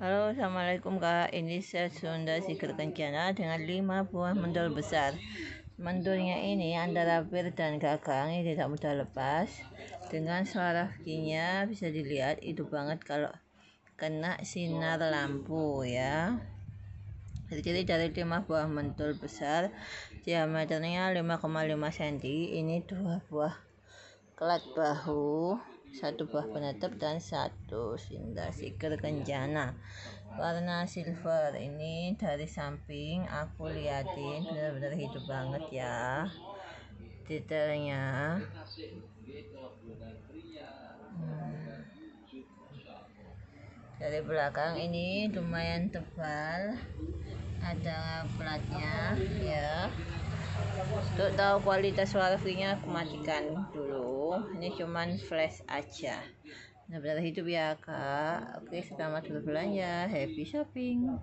Halo, assalamualaikum Kak. Ini set Sunda Siger Kencana dengan 5 buah mendol besar. Mendolnya ini antara pir dan gagang, ini tidak mudah lepas. Dengan suara giginya bisa dilihat itu banget kalau kena sinar lampu ya. Jadi dari 5 buah mendol besar, diameternya 5,5 cm. Ini 2 buah kelat bahu, 1 buah penetep dan 1 Sunda Siger Kencana warna silver. Ini dari samping aku liatin benar-benar hidup banget ya detailnya. Dari belakang ini lumayan tebal, ada platnya ya. Untuk tahu kualitas wifi-nya aku matikan dulu, ini cuman flash aja. Benar-benar hidup ya Kak. Oke, selamat berbelanja, happy shopping.